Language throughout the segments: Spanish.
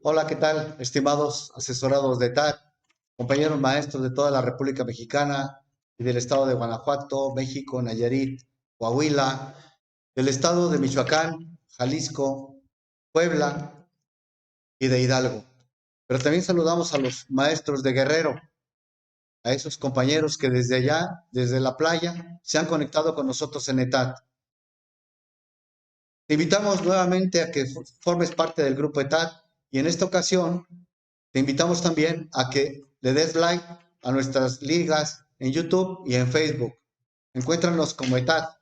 Hola, ¿qué tal, estimados asesorados de TAC, compañeros maestros de toda la República Mexicana y del estado de Guanajuato, México, Nayarit, Coahuila, del estado de Michoacán, Jalisco, Puebla y de Hidalgo? Pero también saludamos a los maestros de Guerrero, a esos compañeros que desde allá, desde la playa, se han conectado con nosotros en ETAT. Te invitamos nuevamente a que formes parte del grupo ETAT y en esta ocasión te invitamos también a que le des like a nuestras ligas en YouTube y en Facebook. Encuéntranos como ETAT,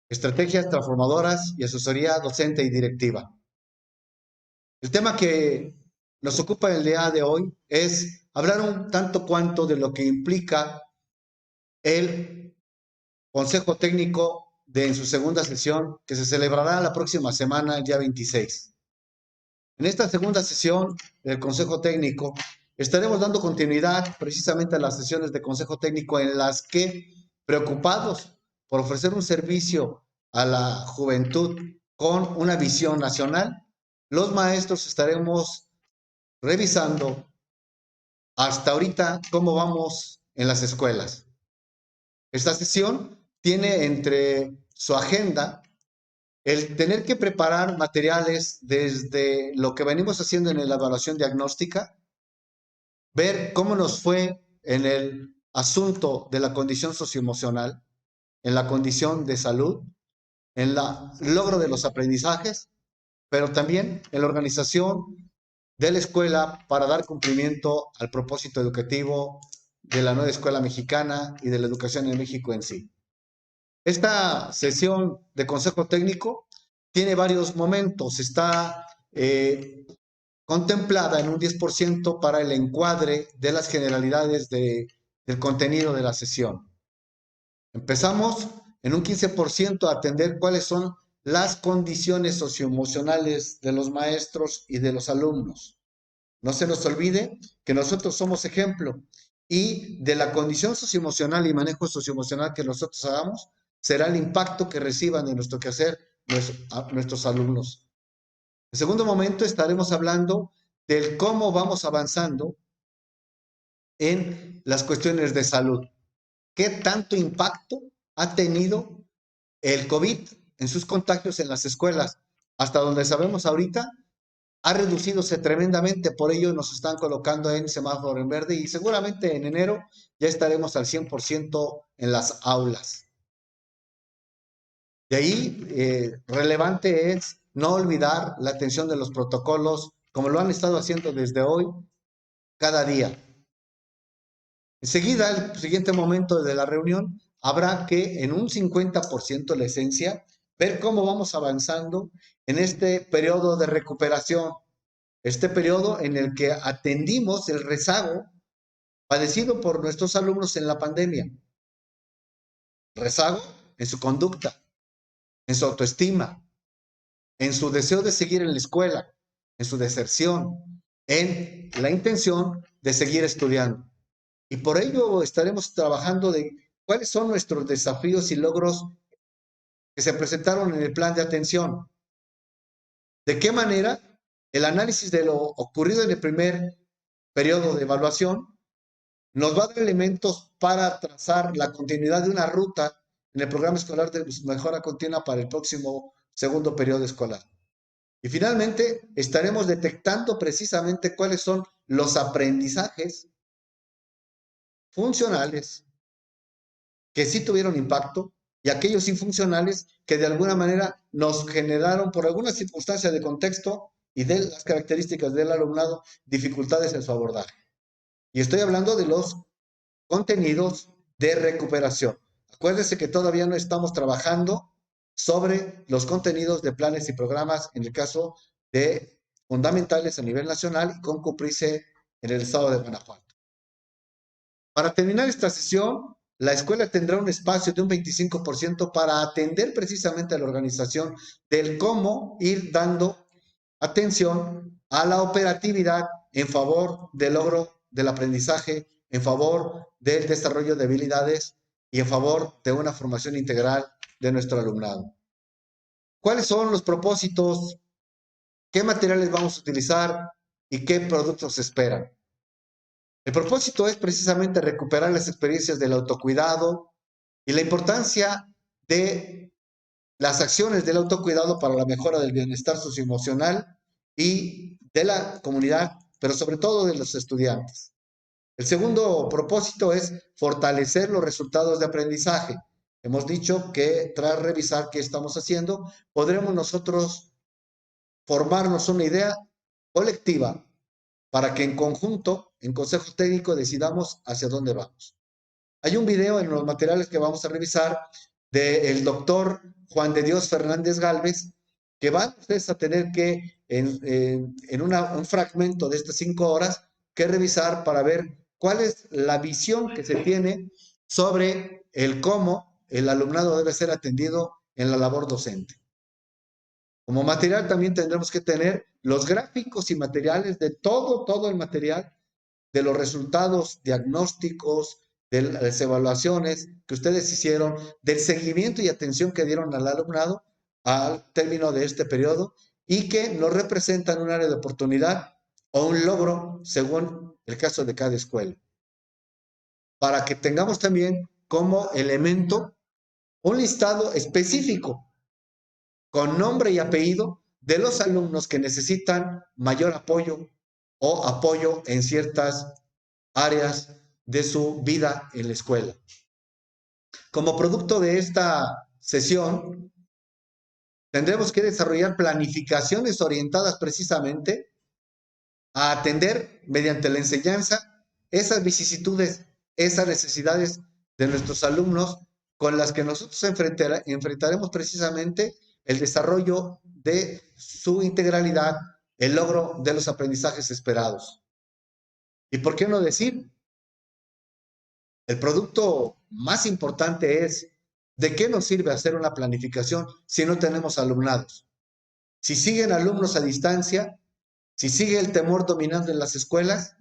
Estrategias Transformadoras y Asesoría Docente y Directiva. El tema que nos ocupa el día de hoy es hablar un tanto cuanto de lo que implica el Consejo Técnico en su segunda sesión que se celebrará la próxima semana, el día 26. En esta segunda sesión del Consejo Técnico estaremos dando continuidad precisamente a las sesiones de Consejo Técnico en las que, preocupados por ofrecer un servicio a la juventud con una visión nacional, los maestros estaremos revisando hasta ahorita cómo vamos en las escuelas. Esta sesión tiene entre su agenda el tener que preparar materiales desde lo que venimos haciendo en la evaluación diagnóstica, ver cómo nos fue en el asunto de la condición socioemocional, en la condición de salud, en el logro de los aprendizajes, pero también en la organización de la escuela para dar cumplimiento al propósito educativo de la nueva escuela mexicana y de la educación en México en sí. Esta sesión de consejo técnico tiene varios momentos. Está contemplada en un 10% para el encuadre de las generalidades del contenido de la sesión. Empezamos en un 15% a atender cuáles son las condiciones socioemocionales de los maestros y de los alumnos. No se nos olvide que nosotros somos ejemplo y de la condición socioemocional y manejo socioemocional que nosotros hagamos será el impacto que reciban de nuestro quehacer nuestros alumnos. En segundo momento estaremos hablando del cómo vamos avanzando en las cuestiones de salud. ¿Qué tanto impacto ha tenido el COVID en sus contagios en las escuelas? Hasta donde sabemos ahorita, ha reducidose tremendamente, por ello nos están colocando en semáforo en verde y seguramente en enero ya estaremos al 100% en las aulas. De ahí, relevante es no olvidar la atención de los protocolos, como lo han estado haciendo desde hoy, cada día. Enseguida, el siguiente momento de la reunión, habrá que en un 50% la esencia, ver cómo vamos avanzando en este periodo de recuperación, este periodo en el que atendimos el rezago padecido por nuestros alumnos en la pandemia. Rezago en su conducta, en su autoestima, en su deseo de seguir en la escuela, en su deserción, en la intención de seguir estudiando. Y por ello estaremos trabajando de cuáles son nuestros desafíos y logros que se presentaron en el plan de atención. De qué manera el análisis de lo ocurrido en el primer periodo de evaluación nos va a dar elementos para trazar la continuidad de una ruta en el programa escolar de mejora continua para el próximo segundo periodo escolar. Y finalmente estaremos detectando precisamente cuáles son los aprendizajes funcionales que sí tuvieron impacto y aquellos infuncionales que de alguna manera nos generaron por alguna circunstancia de contexto y de las características del alumnado dificultades en su abordaje. Y estoy hablando de los contenidos de recuperación. Acuérdense que todavía no estamos trabajando sobre los contenidos de planes y programas en el caso de fundamentales a nivel nacional y con COPRICE en el estado de Guanajuato. Para terminar esta sesión, la escuela tendrá un espacio de un 25% para atender precisamente a la organización del cómo ir dando atención a la operatividad en favor del logro del aprendizaje, en favor del desarrollo de habilidades y en favor de una formación integral de nuestro alumnado. ¿Cuáles son los propósitos qué materiales vamos a utilizar y qué productos se esperan. El propósito es precisamente recuperar las experiencias del autocuidado y la importancia de las acciones del autocuidado para la mejora del bienestar socioemocional y de la comunidad, pero sobre todo de los estudiantes. El segundo propósito es fortalecer los resultados de aprendizaje. Hemos dicho que tras revisar qué estamos haciendo, podremos nosotros formarnos una idea colectiva para que en conjunto, en consejo técnico, decidamos hacia dónde vamos. Hay un video en los materiales que vamos a revisar del doctor Juan de Dios Fernández Gálvez, que van ustedes a tener que, en un fragmento de estas 5 horas, que revisar para ver cuál es la visión que se tiene sobre el cómo el alumnado debe ser atendido en la labor docente. Como material también tendremos que tener los gráficos y materiales de todo el material, de los resultados diagnósticos, de las evaluaciones que ustedes hicieron, del seguimiento y atención que dieron al alumnado al término de este periodo y que nos representan un área de oportunidad o un logro según el caso de cada escuela. Para que tengamos también como elemento un listado específico con nombre y apellido de los alumnos que necesitan mayor apoyo o apoyo en ciertas áreas de su vida en la escuela. Como producto de esta sesión, tendremos que desarrollar planificaciones orientadas precisamente a atender mediante la enseñanza esas vicisitudes, esas necesidades de nuestros alumnos con las que nosotros enfrentaremos precisamente el desarrollo de su integralidad, el logro de los aprendizajes esperados. ¿Y por qué no decir? El producto más importante es, ¿de qué nos sirve hacer una planificación si no tenemos alumnados? Si siguen alumnos a distancia, si sigue el temor dominando en las escuelas,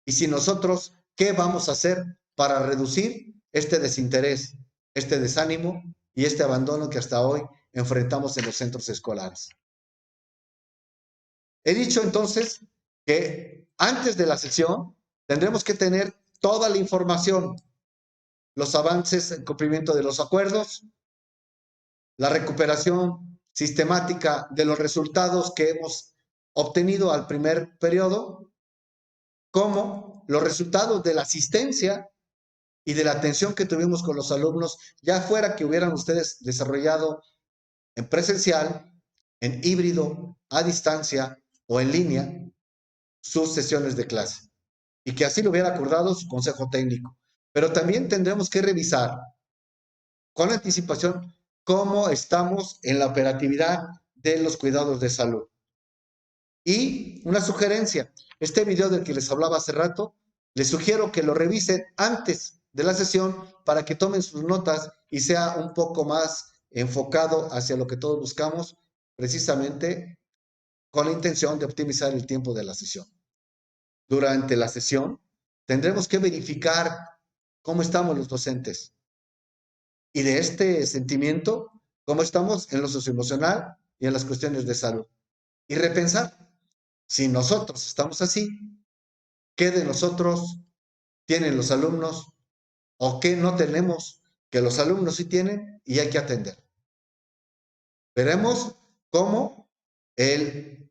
y si nosotros, ¿qué vamos a hacer para reducir este desinterés, este desánimo y este abandono que hasta hoy enfrentamos en los centros escolares? He dicho entonces que antes de la sesión tendremos que tener toda la información, los avances en cumplimiento de los acuerdos, la recuperación sistemática de los resultados que hemos obtenido al primer periodo, como los resultados de la asistencia y de la atención que tuvimos con los alumnos, ya fuera que hubieran ustedes desarrollado en presencial, en híbrido, a distancia o en línea, sus sesiones de clase. Y que así lo hubiera acordado su consejo técnico. Pero también tendremos que revisar con anticipación cómo estamos en la operatividad de los cuidados de salud. Y una sugerencia, este video del que les hablaba hace rato, les sugiero que lo revisen antes de la sesión para que tomen sus notas y sea un poco más enfocado hacia lo que todos buscamos, precisamente con la intención de optimizar el tiempo de la sesión. Durante la sesión tendremos que verificar cómo estamos los docentes y de este sentimiento, cómo estamos en lo socioemocional y en las cuestiones de salud. Y repensar, si nosotros estamos así, ¿qué de nosotros tienen los alumnos o qué no tenemos que los alumnos sí tienen y hay que atender? Veremos cómo el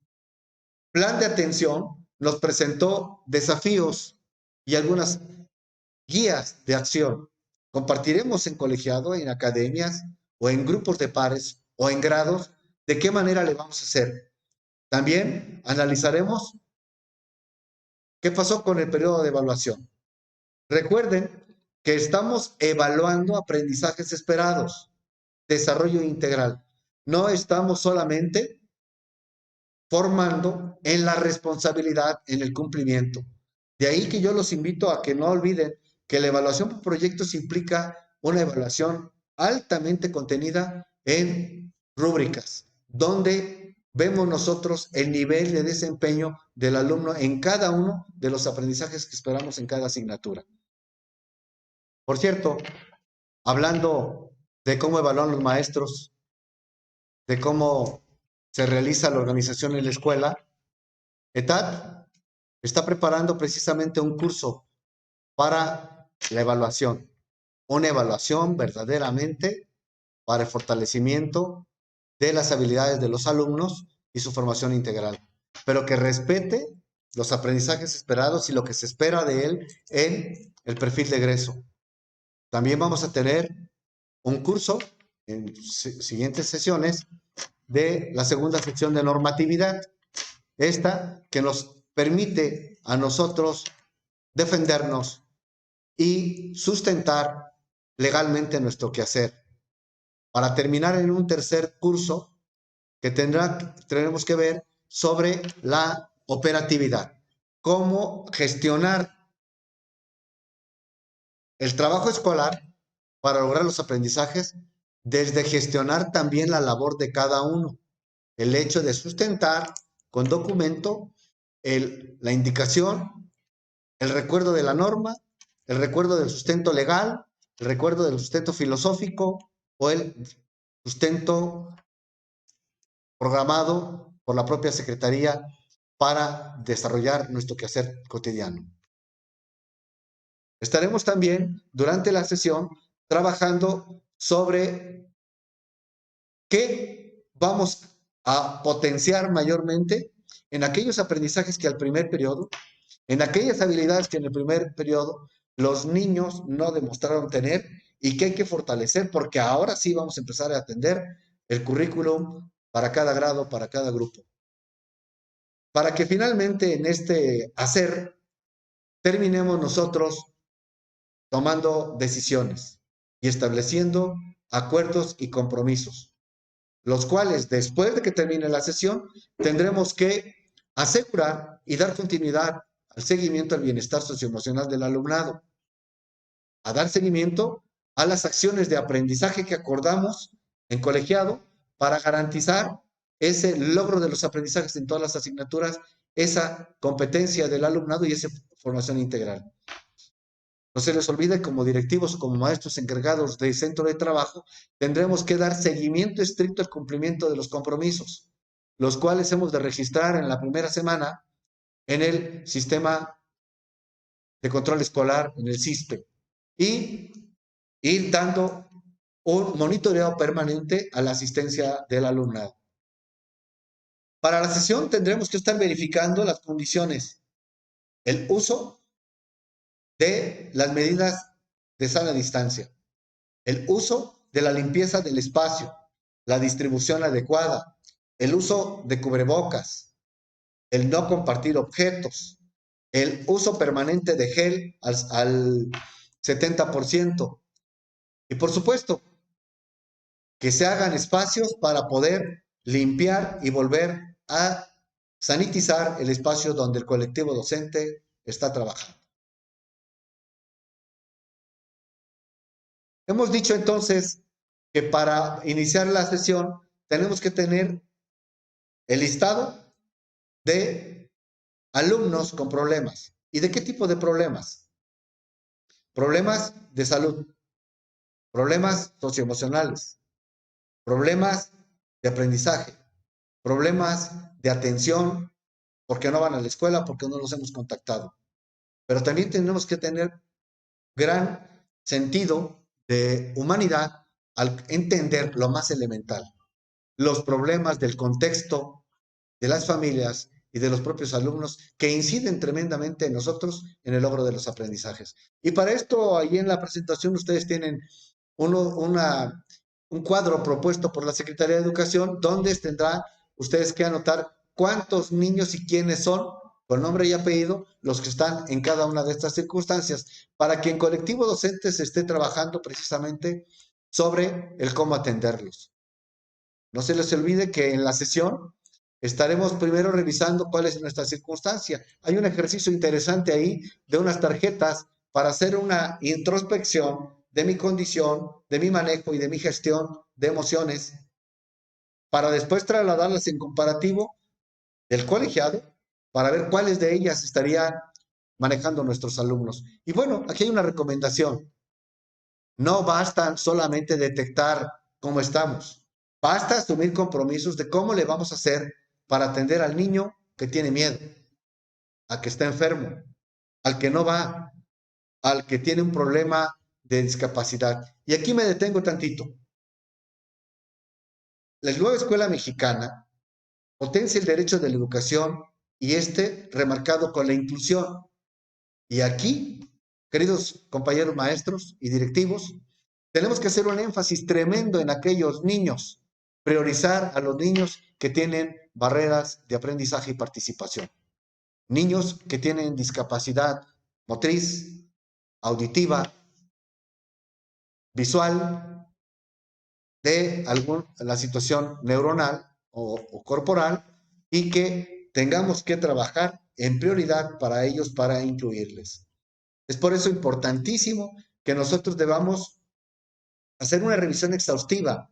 plan de atención nos presentó desafíos y algunas guías de acción. Compartiremos en colegiado, en academias o en grupos de pares o en grados de qué manera le vamos a hacer. También analizaremos qué pasó con el periodo de evaluación. Recuerden que estamos evaluando aprendizajes esperados, desarrollo integral. No estamos solamente formando en la responsabilidad, en el cumplimiento. De ahí que yo los invito a que no olviden que la evaluación por proyectos implica una evaluación altamente contenida en rúbricas, donde vemos nosotros el nivel de desempeño del alumno en cada uno de los aprendizajes que esperamos en cada asignatura. Por cierto, hablando de cómo evalúan los maestros, de cómo se realiza la organización en la escuela, ETAD está preparando precisamente un curso para la evaluación, una evaluación verdaderamente para el fortalecimiento de las habilidades de los alumnos y su formación integral, pero que respete los aprendizajes esperados y lo que se espera de él en el perfil de egreso. También vamos a tener un curso en siguientes sesiones de la segunda sección de normatividad, esta que nos permite a nosotros defendernos y sustentar legalmente nuestro quehacer. Para terminar en un tercer curso que tendremos que ver sobre la operatividad, cómo gestionar el trabajo escolar para lograr los aprendizajes, desde gestionar también la labor de cada uno, el hecho de sustentar con documento la indicación, el recuerdo de la norma, el recuerdo del sustento legal, el recuerdo del sustento filosófico o el sustento programado por la propia Secretaría para desarrollar nuestro quehacer cotidiano. Estaremos también durante la sesión trabajando sobre qué vamos a potenciar mayormente en aquellos aprendizajes que al primer periodo, en aquellas habilidades que en el primer periodo los niños no demostraron tener y que hay que fortalecer, porque ahora sí vamos a empezar a atender el currículum para cada grado, para cada grupo. Para que finalmente en este hacer terminemos nosotros tomando decisiones y estableciendo acuerdos y compromisos, los cuales después de que termine la sesión tendremos que asegurar y dar continuidad al seguimiento al bienestar socioemocional del alumnado, a dar seguimiento a las acciones de aprendizaje que acordamos en colegiado para garantizar ese logro de los aprendizajes en todas las asignaturas, esa competencia del alumnado y esa formación integral. No se les olvide, como directivos o como maestros encargados del centro de trabajo, tendremos que dar seguimiento estricto al cumplimiento de los compromisos, los cuales hemos de registrar en la primera semana en el sistema de control escolar, en el SISPE, y ir dando un monitoreo permanente a la asistencia del alumnado. Para la sesión tendremos que estar verificando las condiciones, el uso de las medidas de sana distancia, el uso de la limpieza del espacio, la distribución adecuada, el uso de cubrebocas, el no compartir objetos, el uso permanente de gel al 70%. Y por supuesto, que se hagan espacios para poder limpiar y volver a sanitizar el espacio donde el colectivo docente está trabajando. Hemos dicho entonces que para iniciar la sesión tenemos que tener el listado de alumnos con problemas. ¿Y de qué tipo de problemas? Problemas de salud, problemas socioemocionales, problemas de aprendizaje, problemas de atención, porque no van a la escuela, porque no los hemos contactado. Pero también tenemos que tener gran sentido de humanidad al entender lo más elemental, los problemas del contexto de las familias y de los propios alumnos que inciden tremendamente en nosotros en el logro de los aprendizajes. Y para esto, ahí en la presentación ustedes tienen un cuadro propuesto por la Secretaría de Educación donde tendrán ustedes que anotar cuántos niños y quiénes son, con nombre y apellido, los que están en cada una de estas circunstancias, para que en colectivo docente se esté trabajando precisamente sobre el cómo atenderlos. No se les olvide que en la sesión estaremos primero revisando cuál es nuestra circunstancia. Hay un ejercicio interesante ahí de unas tarjetas para hacer una introspección de mi condición, de mi manejo y de mi gestión de emociones, para después trasladarlas en comparativo del colegiado, para ver cuáles de ellas estarían manejando nuestros alumnos. Y bueno, aquí hay una recomendación. No basta solamente detectar cómo estamos. Basta asumir compromisos de cómo le vamos a hacer para atender al niño que tiene miedo, al que está enfermo, al que no va, al que tiene un problema de discapacidad. Y aquí me detengo tantito. La nueva escuela mexicana potencia el derecho de la educación y remarcado con la inclusión. Y aquí, queridos compañeros maestros y directivos, tenemos que hacer un énfasis tremendo en aquellos niños, priorizar a los niños que tienen barreras de aprendizaje y participación. Niños que tienen discapacidad motriz, auditiva, visual, de la situación neuronal o corporal, y que tengamos que trabajar en prioridad para ellos, para incluirles. Es por eso importantísimo que nosotros debamos hacer una revisión exhaustiva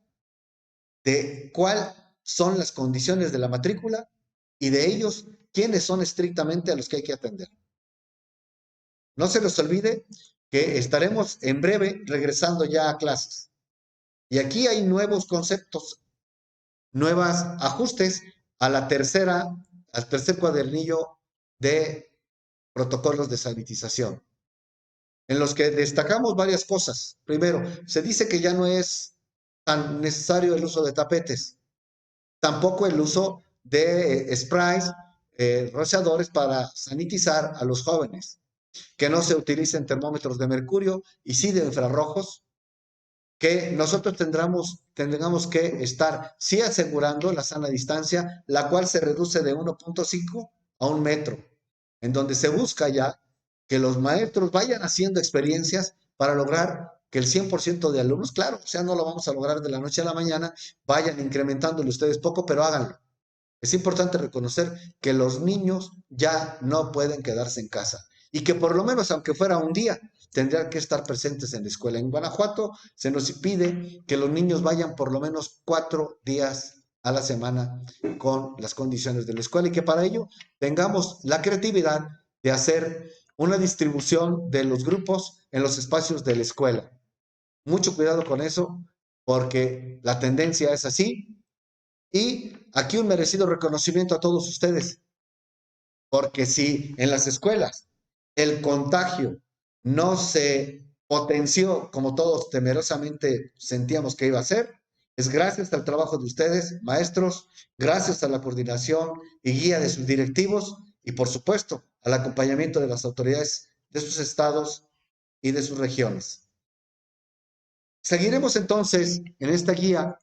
de cuáles son las condiciones de la matrícula y de ellos quiénes son estrictamente a los que hay que atender. No se les olvide que estaremos en breve regresando ya a clases. Y aquí hay nuevos conceptos, nuevos ajustes al tercer cuadernillo de protocolos de sanitización, en los que destacamos varias cosas. Primero, se dice que ya no es tan necesario el uso de tapetes, tampoco el uso de sprays, rociadores para sanitizar a los jóvenes, que no se utilicen termómetros de mercurio y sí de infrarrojos, que nosotros tendremos que estar sí asegurando la sana distancia, la cual se reduce de 1.5 a 1 metro, en donde se busca ya que los maestros vayan haciendo experiencias para lograr que el 100% de alumnos, claro, o sea, no lo vamos a lograr de la noche a la mañana, vayan incrementándolo ustedes poco, pero háganlo. Es importante reconocer que los niños ya no pueden quedarse en casa y que por lo menos, aunque fuera un día, tendrían que estar presentes en la escuela. En Guanajuato se nos pide que los niños vayan por lo menos 4 días a la semana con las condiciones de la escuela y que para ello tengamos la creatividad de hacer una distribución de los grupos en los espacios de la escuela. Mucho cuidado con eso, porque la tendencia es así. Y aquí un merecido reconocimiento a todos ustedes, porque si en las escuelas el contagio no se potenció como todos temerosamente sentíamos que iba a ser, es gracias al trabajo de ustedes, maestros, gracias a la coordinación y guía de sus directivos y, por supuesto, al acompañamiento de las autoridades de sus estados y de sus regiones. Seguiremos entonces en esta guía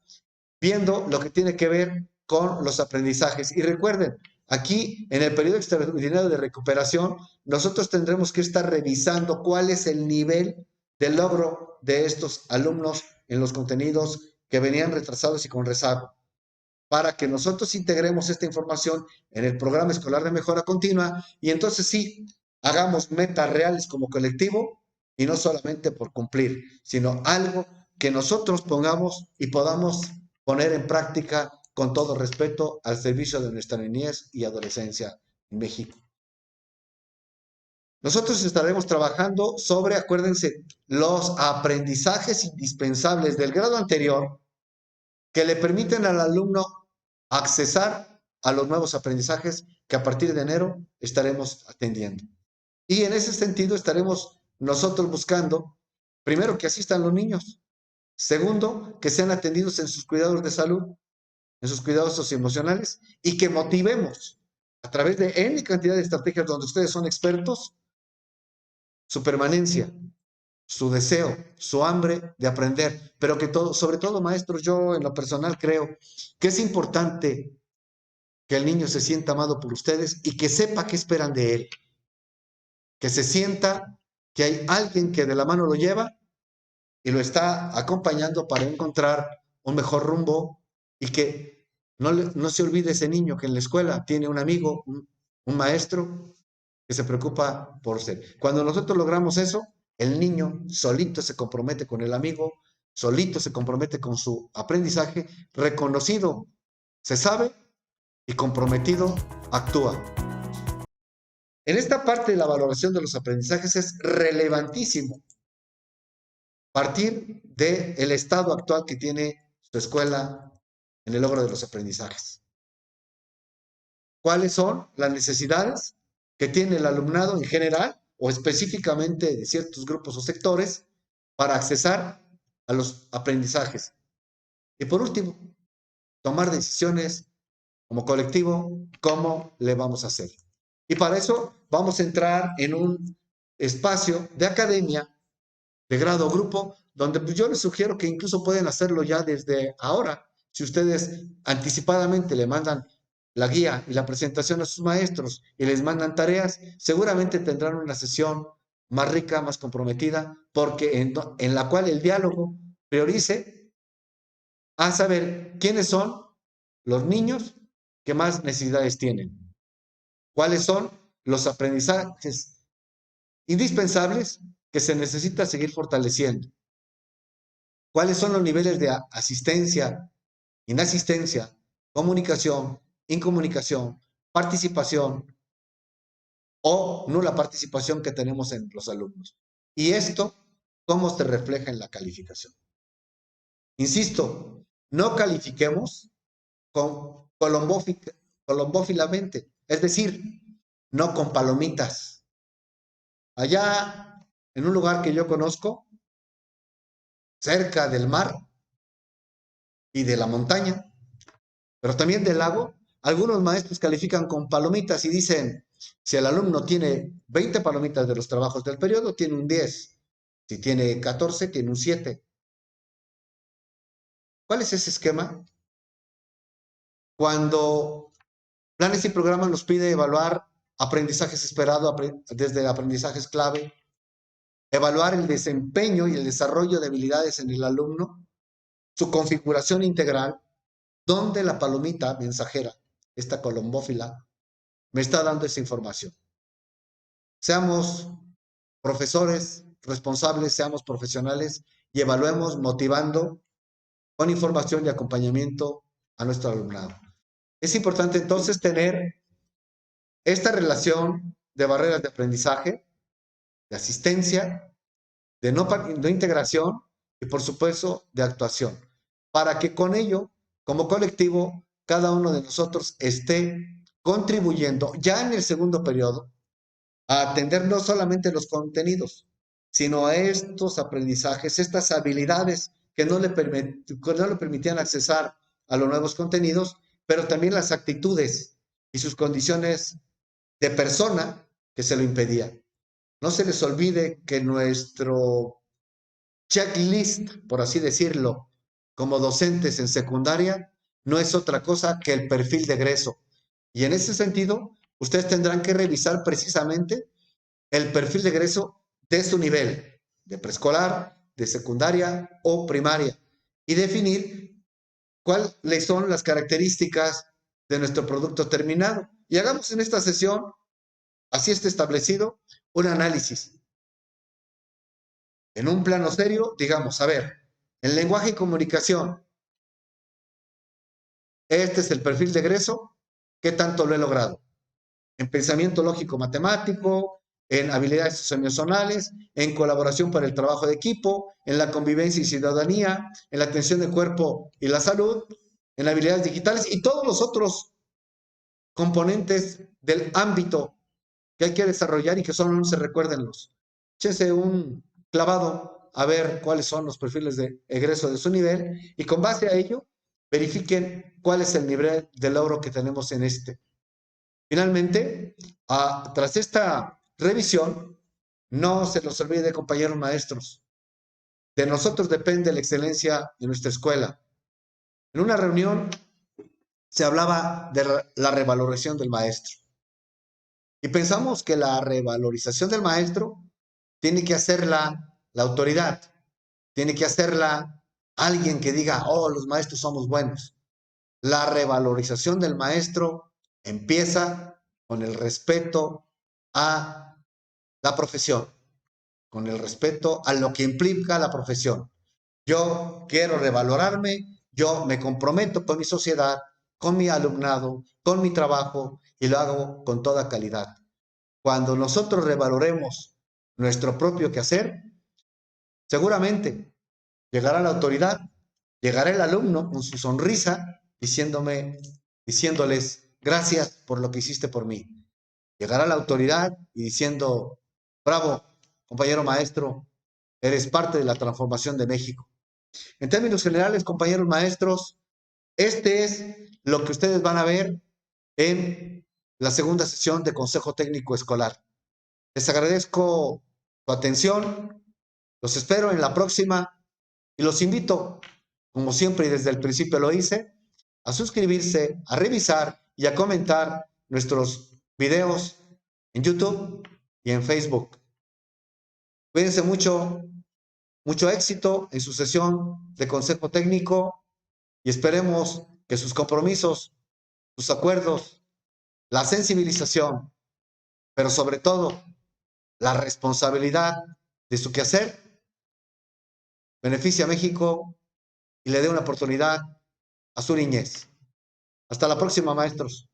viendo lo que tiene que ver con los aprendizajes. Y recuerden, aquí en el periodo extraordinario de recuperación, nosotros tendremos que estar revisando cuál es el nivel de logro de estos alumnos en los contenidos que venían retrasados y con rezago, para que nosotros integremos esta información en el programa escolar de mejora continua y entonces sí, hagamos metas reales como colectivo y no solamente por cumplir, sino algo que nosotros pongamos y podamos poner en práctica con todo respeto al servicio de nuestra niñez y adolescencia en México. Nosotros estaremos trabajando sobre, acuérdense, los aprendizajes indispensables del grado anterior que le permiten al alumno accesar a los nuevos aprendizajes que a partir de enero estaremos atendiendo. Y en ese sentido estaremos nosotros buscando, primero, que asistan los niños. Segundo, que sean atendidos en sus cuidados de salud, en sus cuidados socioemocionales, y que motivemos a través de N cantidad de estrategias donde ustedes son expertos, su permanencia, su deseo, su hambre de aprender, pero que todo, sobre todo, maestros, yo en lo personal creo que es importante que el niño se sienta amado por ustedes y que sepa qué esperan de él, que se sienta que hay alguien que de la mano lo lleva y lo está acompañando para encontrar un mejor rumbo y que no se olvide ese niño que en la escuela tiene un amigo, un maestro que se preocupa por ser. Cuando nosotros logramos eso, el niño solito se compromete con el amigo, solito se compromete con su aprendizaje, reconocido se sabe y comprometido actúa. En esta parte de la valoración de los aprendizajes es relevantísimo partir del estado actual que tiene su escuela en el logro de los aprendizajes. ¿Cuáles son las necesidades que tiene el alumnado en general o específicamente de ciertos grupos o sectores para accesar a los aprendizajes? Y por último, tomar decisiones como colectivo, cómo le vamos a hacer. Y para eso vamos a entrar en un espacio de academia, de grado o grupo, donde pues yo les sugiero que incluso pueden hacerlo ya desde ahora. Si ustedes anticipadamente le mandan la guía y la presentación a sus maestros y les mandan tareas, seguramente tendrán una sesión más rica, más comprometida, porque en la cual el diálogo priorice a saber quiénes son los niños que más necesidades tienen, cuáles son los aprendizajes indispensables que se necesita seguir fortaleciendo, cuáles son los niveles de asistencia, inasistencia, comunicación, incomunicación, participación o nula participación que tenemos en los alumnos. Y esto, ¿cómo se refleja en la calificación? Insisto, no califiquemos con colombófilamente, es decir, no con palomitas. Allá, en un lugar que yo conozco, cerca del mar y de la montaña, pero también del lago, algunos maestros califican con palomitas y dicen, si el alumno tiene 20 palomitas de los trabajos del periodo, tiene un 10. Si tiene 14, tiene un 7. ¿Cuál es ese esquema? Cuando planes y programas nos pide evaluar aprendizajes esperados desde aprendizajes clave, evaluar el desempeño y el desarrollo de habilidades en el alumno, su configuración integral, donde la palomita mensajera, esta colombófila, me está dando esa información. Seamos profesores responsables, seamos profesionales y evaluemos motivando con información y acompañamiento a nuestro alumnado. Es importante entonces tener esta relación de barreras de aprendizaje, de asistencia, de no integración y por supuesto de actuación, para que con ello, como colectivo, cada uno de nosotros esté contribuyendo ya en el segundo periodo a atender no solamente los contenidos, sino a estos aprendizajes, estas habilidades que no le permitían accesar a los nuevos contenidos, pero también las actitudes y sus condiciones de persona que se lo impedían. No se les olvide que nuestro checklist, por así decirlo, como docentes en secundaria, no es otra cosa que el perfil de egreso. Y en ese sentido, ustedes tendrán que revisar precisamente el perfil de egreso de su nivel, de preescolar, de secundaria o primaria, y definir cuáles son las características de nuestro producto terminado. Y hagamos en esta sesión, así está establecido, un análisis. En un plano serio, digamos, a ver, en lenguaje y comunicación, este es el perfil de egreso, ¿qué tanto lo he logrado? En pensamiento lógico matemático, en habilidades socioemocionales, en colaboración para el trabajo de equipo, en la convivencia y ciudadanía, en la atención del cuerpo y la salud, en habilidades digitales y todos los otros componentes del ámbito que hay que desarrollar y que solo no se recuérdenlos. Échese un clavado a ver cuáles son los perfiles de egreso de su nivel y con base a ello verifiquen cuál es el nivel de logro que tenemos en este. Finalmente, tras esta revisión, no se los olvide, compañeros maestros, de nosotros depende la excelencia de nuestra escuela. En una reunión se hablaba de la revalorización del maestro. Y pensamos que la revalorización del maestro tiene que hacerla la autoridad, tiene que hacerla alguien que diga, oh, los maestros somos buenos. La revalorización del maestro empieza con el respeto a la profesión, con el respeto a lo que implica la profesión. Yo quiero revalorarme, yo me comprometo con mi sociedad, con mi alumnado, con mi trabajo y lo hago con toda calidad. Cuando nosotros revaloremos nuestro propio quehacer, seguramente llegará la autoridad, llegará el alumno con su sonrisa diciéndoles, gracias por lo que hiciste por mí. Llegará la autoridad y diciendo, bravo, compañero maestro, eres parte de la transformación de México. En términos generales, compañeros maestros, este es lo que ustedes van a ver en la segunda sesión de Consejo Técnico Escolar. Les agradezco su atención, los espero en la próxima y los invito, como siempre y desde el principio lo hice, a suscribirse, a revisar y a comentar nuestros videos en YouTube y en Facebook. Cuídense mucho, mucho éxito en su sesión de Consejo Técnico y esperemos que sus compromisos, sus acuerdos, la sensibilización, pero sobre todo la responsabilidad de su quehacer beneficie a México y le dé una oportunidad a su niñez. Hasta la próxima, maestros.